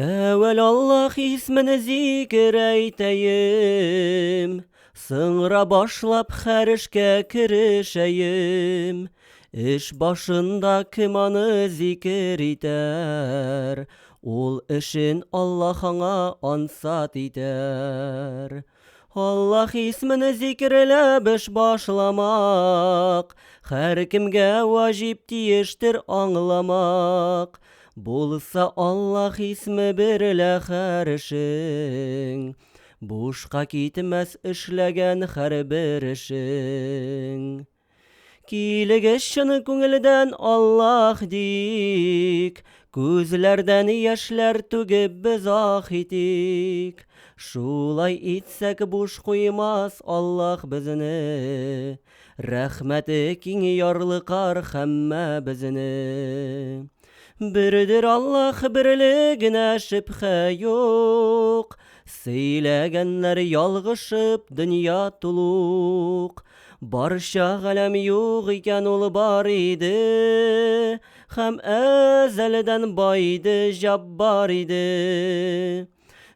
Evvel Allah ismini zikir eyteyim, sonra başlap her işke kirişeyim. İş başında kim anı zikir eder, ol işin Allah'ına ansat eder. Allah ismini zikirlep iş başlamak, her kimge vacip diyiştir anlamak. Bulsa Allah ismi birle her işin, boşqa gitmez işlegen her bir işin. Kiligişini көңілден Allah dik, gözlerden yaşlar tügüp biz ah idik. Şulay itsek boş koymaz Allah bizini, rahmeti king yarlıqar hemme bizini. Birdir Allah birligine şüphe yok, seylegenler yalgışıp dünya tuluk. Barşa galem yok iken ol bar idi, hem ezelden baydı jabbar idi.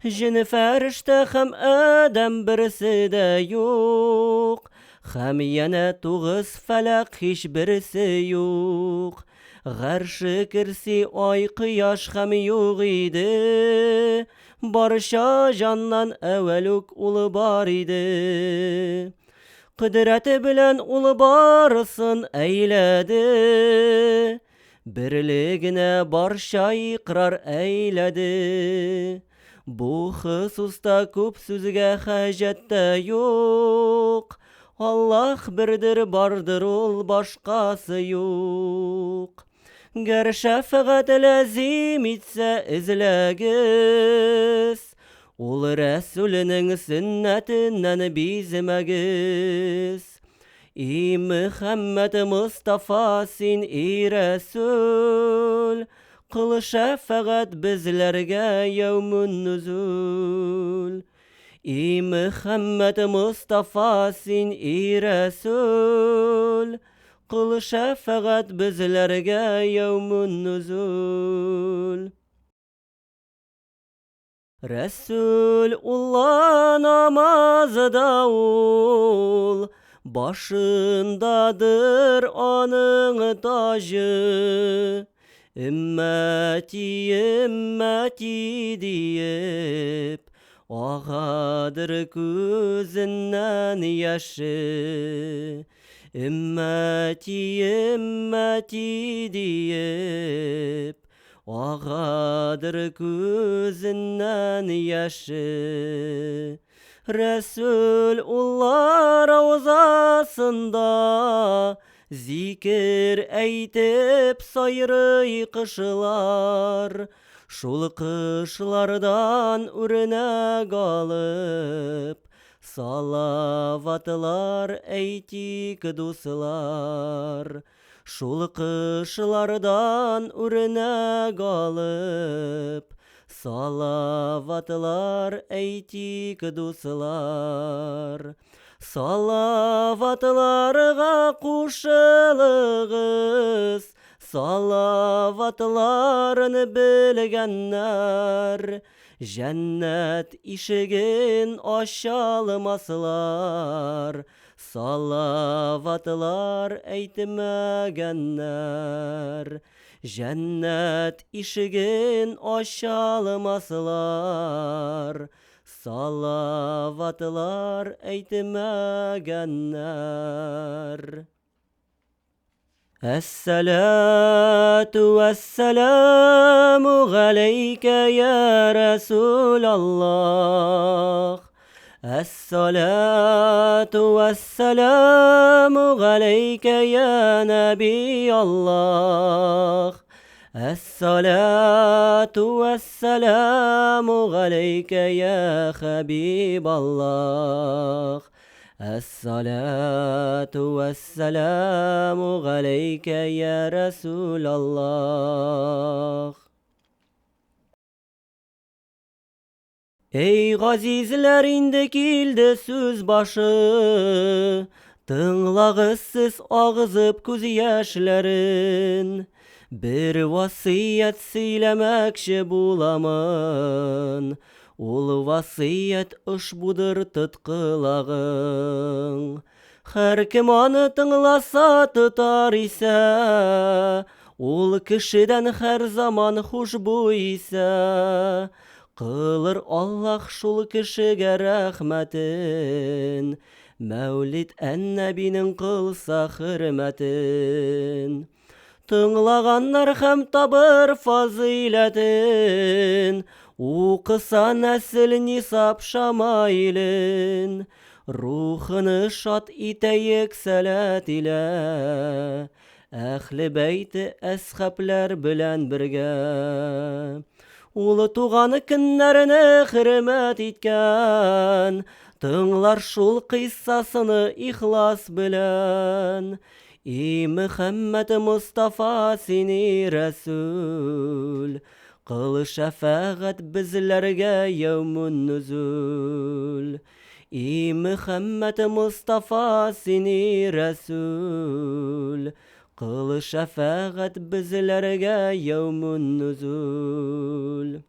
Jin ferişte hem adam birisi de yok, hem yine tuğız felak hiç birisi yok. Garşı kirsi ay kıyaş hem yok idi, barşa candan evveluk ul bar idi. Kudreti bilen ul barısın eyledi, birligine barşa ikrar eyledi. Bu hususta köp sözüge hacette yok, Allah birdir bardır ol başkası yok. Ger şefaat lazim etse izlegiz, ol Resulünün sünnetinden bizmegiz. İ Muhammed Mustafa sin i Resul, kıl şefaat bizlerge yevmun nuzul. İ Muhammed Mustafa sin i Resul, kıl şefaat bizlerge yevmun nuzul. Resulullah namazda ol, başındadır onun tacı. Ümmeti ümmeti deyip, ağadır gözünden yaşı. Ümmeti ümmeti deyip, ağadır gözünden yaşı. Resulullah ravzasında zikir eytip sayrı kışlar. Şul kışlardan ürüne galıp, salavatlar eytik dostlar. Şul kışlardan ürüne galıp, salavatlar eytik dostlar. Salavatlarga kuşılığız, salavatlarını bilgenler. Cennet işigin aşalmaslar, salavatlar eytmegenler. Cennet işigin aşalmaslar, salavatlar eytmegenler. Esselatu vesselamu aleyke ya Resulallah. Esselatu vesselamu aleyke ya Nebiyallah. Esselatu vesselamu aleyke ya Habiballah. Esselatu vesselamu aleyke ya Resulallah. Ey gazizler indi kildi söz başı, tınlağız siz ağızıp göz yaşların. Bir vasiyet söylemekşi bulamın. Ol vasiyet uşbudur tutqılağın. Her kim onu tınglasa tutar ise, ol kişiden her zaman huşbu ise, qılır Allah şul kişiге rahmetin, Mevlid ennebinin qılsa hürmetin. Tınlağanlar hem tabır faziletin, Uqısa nesil nisap şamailin, Ruhını şat iteyik salat ile, Ehli beyti eshabler bilen birge. Ulu tuğanı kinlerini hürmet etken, Tыңlar şul qissasını ihlas bilen, Muhammed Mustafa seni Resul, Qıl şefaat bizlerge yevmun nuzul. Muhammed Mustafa seni Resul, Qıl şefaat bizlerge yevmun nuzul.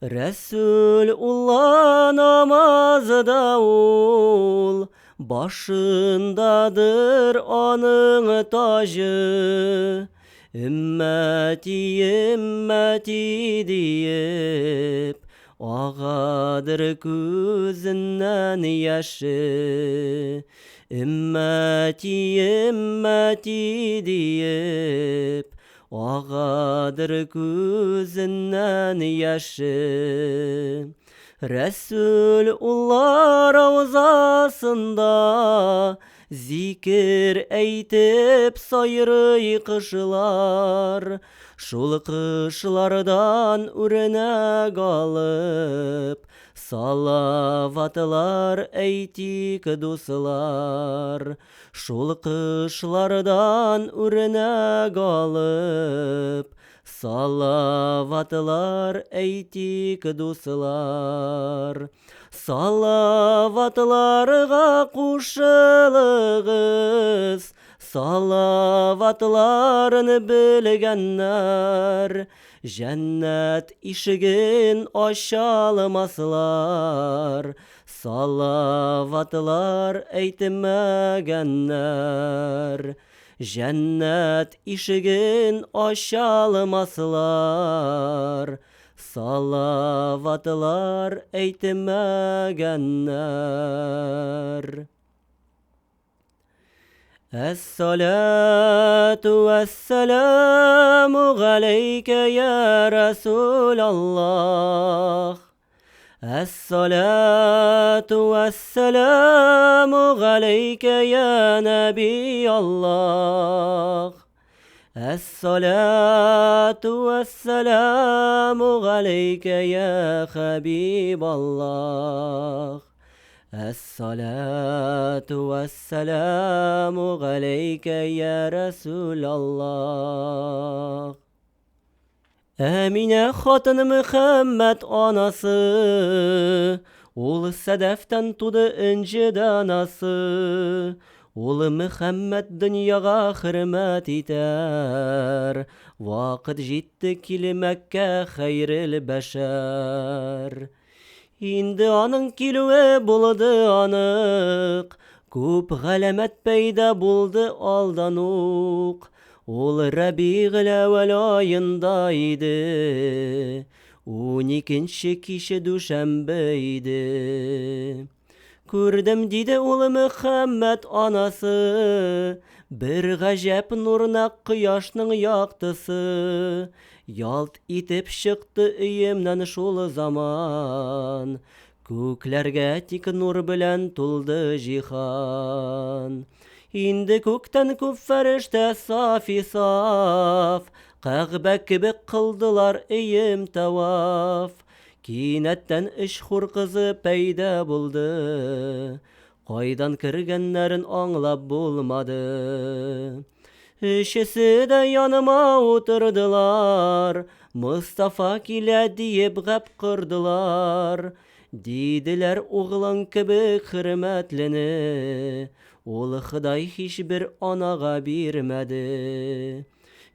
Resulullah namazda ol, Başındadır onun tacı, Ümmeti ümmeti deyip, Ağadır gözünden yaşı, Ümmeti ümmeti deyip, Ağadır gözünden yaşı. Resulullah ravzasında zikir eytip sayrı kışlar, Şul kışlardan örnek alıp, Salavatlar eytik dostlar. Şul kışlardan örnek alıp, Salavatlar eytik dostlar. Salavatlarga kuşılığız, Salavatlarını bilgenler, Cennet işigin aşalmaslar, Salavatlar eytmegenler. Cennet işigin aşalmaslar, Salavatlar eytmegenler. Es-salatu vesselamu aleyke ya Resulallah. Es-salatu vesselamu aleyke ya Nebiyallah. Es-salatu vesselamu aleyke ya Habiballah. Es-salatu vesselamu aleyke ya Resulallah. Emine Hatın Muhammed anası, Ol sedeften tudu inci danası, Ol Muhammed dünyaga hürmet iter, Vakit jitti kili Mekke hayril beşer. İndi anın kilüve buldu anık, Kup galemet peyda buldu aldanuk. Ol Rabi'l evvel ayındaydı, 12. kişi düşembeydi. Gördüm dedi ol Muhammed anası, Bir gacep nuruna kıyaşның yaktısı, Yalt itip çıktı iyimden şol zaman, Köklerge tik nur bilen tuldu cihan. İndi kökten köp ferişte safi saf, Kağbek gibi kıldılar iyim tavaf. Kinetten işhur kızı peyda buldu, Qaydan kirgenlerin anlap bulmadı. İşisi de yanıma oturdular, Mustafa kile deyip gap kırdılar. Dediler oğlan gibi hürmetlini, Ol Xıday hiçbir anaga birmedi.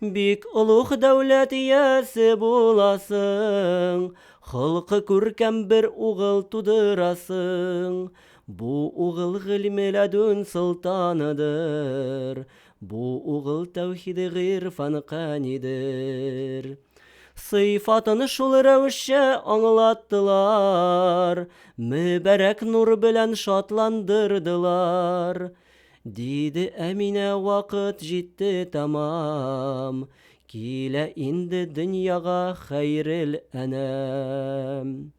Bik ulug dövlet iyesi bulasın, halkı көркем bir uğul tudurasın. Bu uğul gılmi ledün sultanıdır, bu uğul tevhid-i irfan kanidir. Sıfatını şul revişe anlattılar, mübarek nur bilen şatlandırdılar. Didi Emine vakit jitti tamam, kile indi dünyaga hayril enem.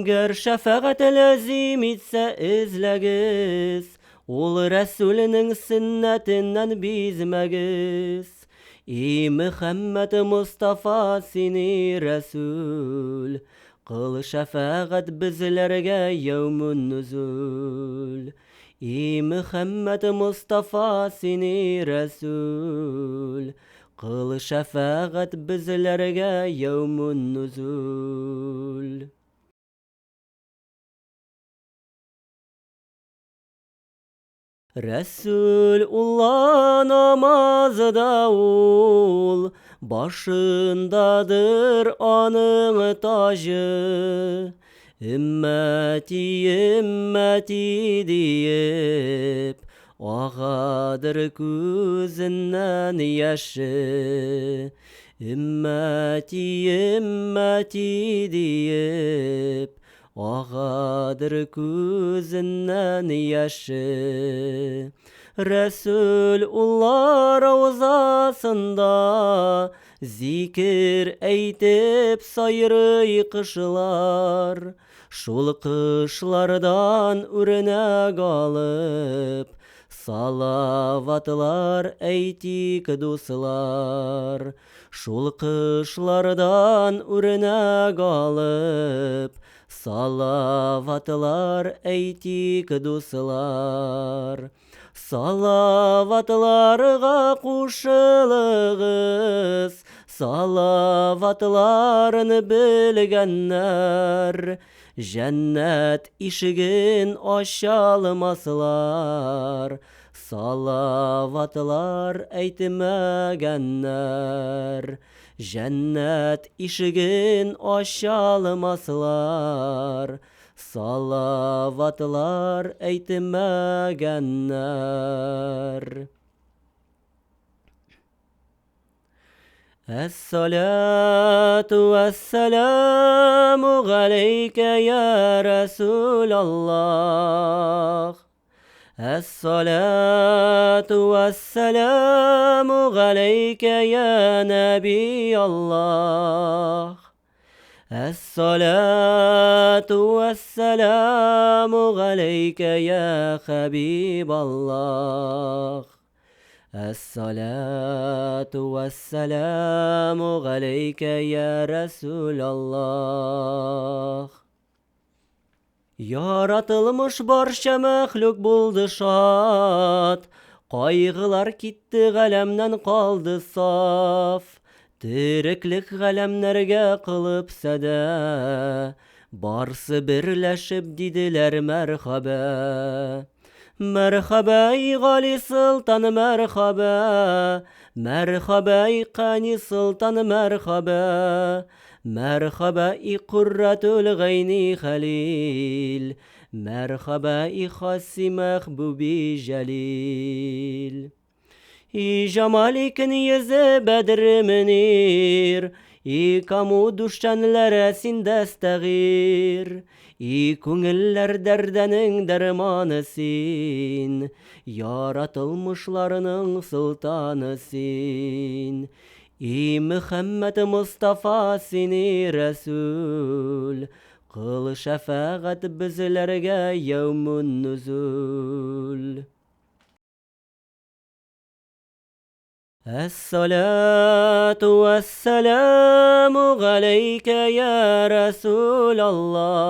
Ger şefaat lazim etse izlegiz, ol Resulünün sünnetinden bizmegiz. İyi Muhammed Mustafa seni Resul, kıl şefaat bizlerge yevmun nuzul. İyi Muhammed Mustafa seni Resul, kıl şefaat bizlerge yevmun nuzul. Resulullah namazda ol, başındadır anın tacı. Ümmeti ümmeti deyip, ağadır gözünden yaşı. Ümmeti ümmeti deyip, ağadır gözünden yaşı. Resulullah ravzasında zikir eytip sayrı kışlar. Şul kışlardan örnek alıp salavatlar eytik dostlar. Şul kışlardan örnek alıp salavatlar eytik dostlar. Salavatlarga kuşılığız, salavatlarını bilgenler, cennet işigin aşalmaslar. Salavatlar eytmegenler, cennet işigin aşalmaslar. Salavatlar eytmegenler. Es-salatu vesselamu aleyke ya Resulallah. Es-salatu vesselamu aleyke ya Nebiyallah. Es-salatu vesselamu aleyke ya Habiballah. Es-salatu vesselamu aleyke ya Resulallah. Yaratılmış barşa məhluk buldu şad, kaygılar gitti galemden kaldı saf. Tiriklik galemlerge kılıp sede, barsı birleşip didiler merhaba. Merhaba ey gali sultan merhaba, merhaba ey kani sultan merhaba. Merhaba ey kurratul gayni halil, merhaba ey khasi mahbubi jalil. İ jamalikin yüzü bedr menir, İ kamu düşenlere sin destagir. İ kungiller derdenin dermanısın, yaratılmışlarının sultanısın. İ Muhammed Mustafa seni Resul, kıl şefaat bizlerge yevmun nuzul. Es-salatu vesselamu aleyke ya Resulallah.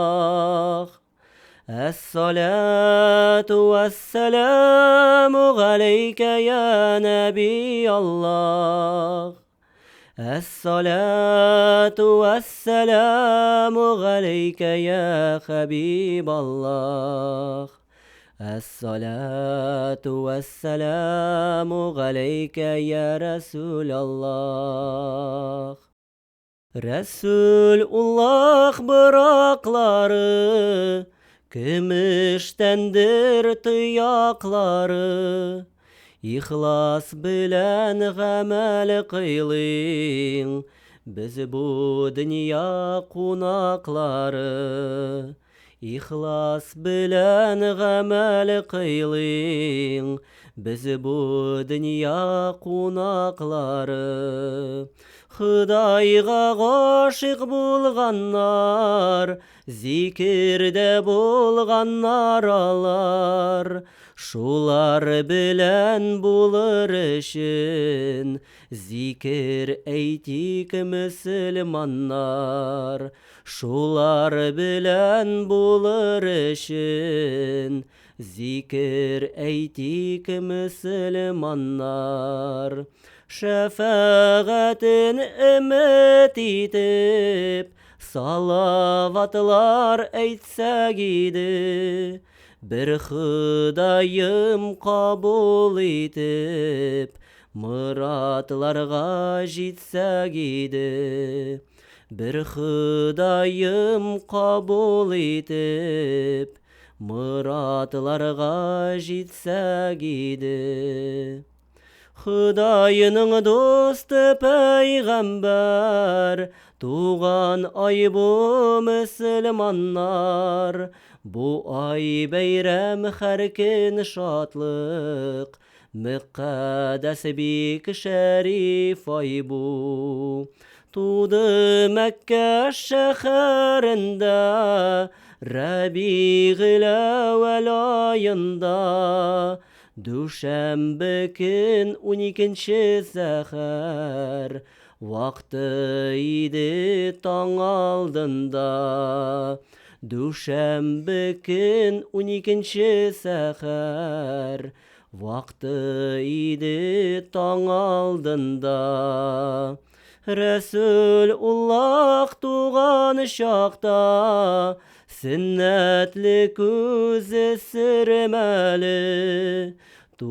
Es-salatu vesselamu aleyke ya Nebiyallah. Es-salatu vesselamu aleyke ya Habiballah. الصلاة والسلام عليك يا رسول الله. Resulullah bırakları, gümüştendir tıyakları. İhlas bilen gamel kıylın, biz bu dünya konakları. İhlas bilen gamel kıylın, biz bu dünya konakları. Худайға ғашиқ болғаннар, зикірде болғаннар алар. Шулар білән болыр үшін, зикір әйтик мүсілманнар. Шулар білән болыр үшін, зикір әйтик мүсілманнар. Şəfəğətin ümid edib, salavatlar eytsək idi. Bir Xudayım qabul edib, muratlarga jitsək idi. Bir Xudayım qabul edib, muratlarga jitsək idi. Xudayının dostu peygamber, tuğan ay bu müslümanlar. Bu ay beyrem herkin şatlık, müqaddes bik şerif ay bu. Tuğdu Mekke şehirinde, Rabi'l evvel ayında. Düşembe gün 12. seher, vakti idi taң aldında. Düşembe gün 12. seher, vakti idi taң aldında. Resulullah tuğan şaqta, sünnetli көзі sürmeli. Tu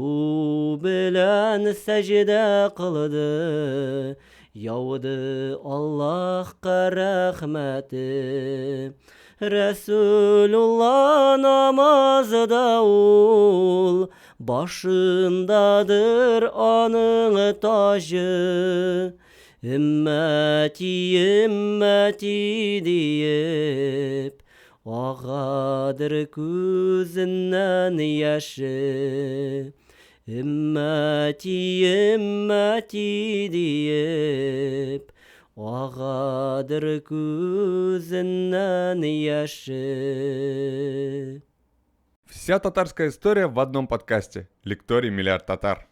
bilen secde kıldı, yağdı Allah'a rahmeti. Resulullah namazda ol, başındadır anın tacı. Ümmeti ümmeti deyip, ağadır gözünden yaşı. Ümmeti ümmeti deyip, ağadır gözünden yaşı. Вся татарская история в одном подкасте. Лекторий «Миллиард татар».